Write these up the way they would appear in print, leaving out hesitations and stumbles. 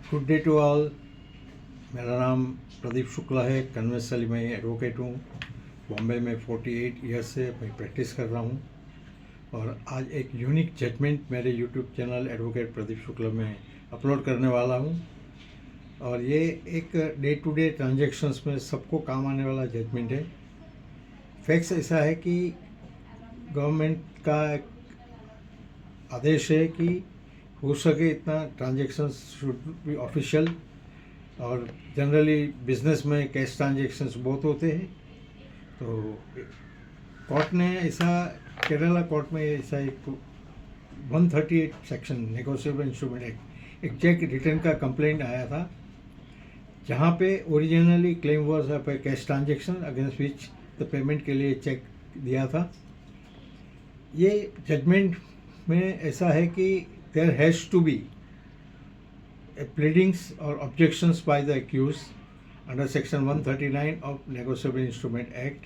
Good day to all. मेरा नाम प्रदीप शुक्ला है। कन्वेंशनली मैं एडवोकेट हूँ। बॉम्बे में 48 ईयर्स से मैं प्रैक्टिस कर रहा हूँ और आज एक यूनिक जजमेंट मेरे YouTube channel advocate Pradeep Shukla में अपलोड करने वाला हूँ। और ये एक डे टू डे ट्रांजैक्शंस में सबको काम आने वाला जजमेंट है। फैक्ट्स ऐसा है कि गवर्नमेंट का एक आदेश है कि हो सके इतना ट्रांजैक्शंस शुड बी ऑफिशियल, और जनरली बिजनेस में कैश ट्रांजैक्शंस बहुत होते हैं। तो कोर्ट ने ऐसा, केरला कोर्ट में ऐसा एक 138 सेक्शन नेगोशिएबल इंस्ट्रूमेंट एक्ट, एक चेक रिटर्न का कंप्लेंट आया था, जहाँ पे originally claim was of A cash transaction against which the payment के लिए चेक दिया था। ये जजमेंट में ऐसा है कि there has to be pleadings or objections by the accused under section 139 of negotiable instrument act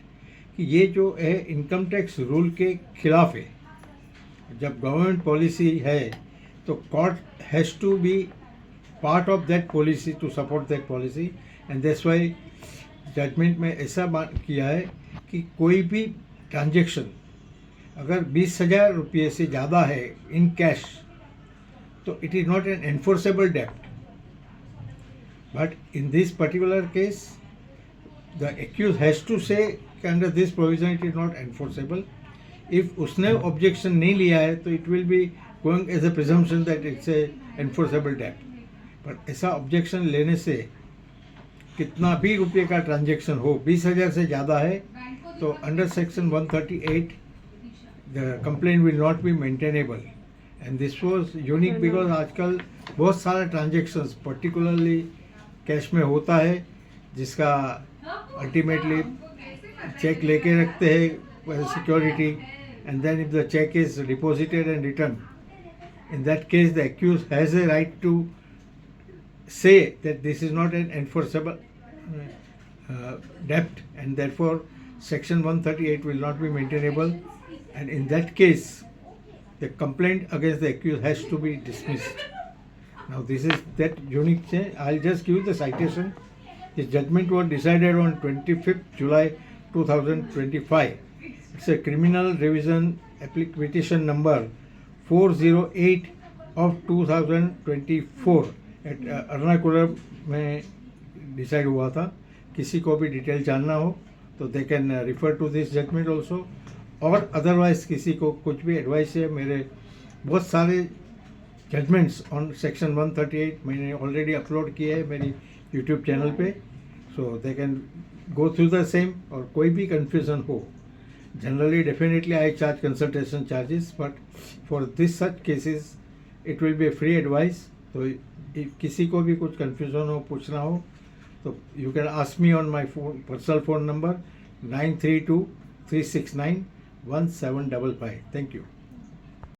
कि ये जो है इनकम टैक्स रूल के खिलाफ है। जब गवर्नमेंट पॉलिसी है तो court has to be part of that policy to support that policy, and that's why judgment में ऐसा बात किया है कि कोई भी ट्रांजेक्शन अगर 20,000 रुपये से ज़्यादा है इन कैश तो it is not an enforceable debt. But in this particular case, the accused has to say कि under this provision it is not enforceable. If उसने objection नहीं लिया है तो it will be going as a presumption that it's a enforceable debt. But ऐसा objection लेने से कितना भी रुपये का ट्रांजेक्शन हो, 20,000 से ज़्यादा है तो under section 138 the complaint will not be maintainable. And this was unique because आजकल बहुत सारे ट्रांजेक्शन्स पर्टिकुलरली कैश में होता है, जिसका अल्टीमेटली चेक लेके रखते हैं security, and then if the check is deposited and return, in that case the accused has a right to say that this is not an enforceable डेप्ट, and therefore section 138 will not be maintainable, and in that case the complaint against the accused has to be dismissed. Now this is that unique change. I'll just give the citation. The judgment was decided on 25th July 2025. It's a criminal revision petition number 408 of 2024 at Ernakulam में decide हुआ था। किसी को भी detail जानना हो तो they can refer to this judgment also, और अदरवाइज किसी को कुछ भी एडवाइस है, मेरे बहुत सारे जजमेंट्स ऑन सेक्शन 138 मैंने ऑलरेडी अपलोड किए हैं मेरी यूट्यूब चैनल पे, so they can go through the same. और कोई भी कन्फ्यूज़न हो, generally definitely I charge consultation charges, but for this such cases it will be free advice. तो किसी को भी कुछ कन्फ्यूज़न हो, पूछना हो, तो you can ask me on my phone, personal phone number 9323691755. Thank you.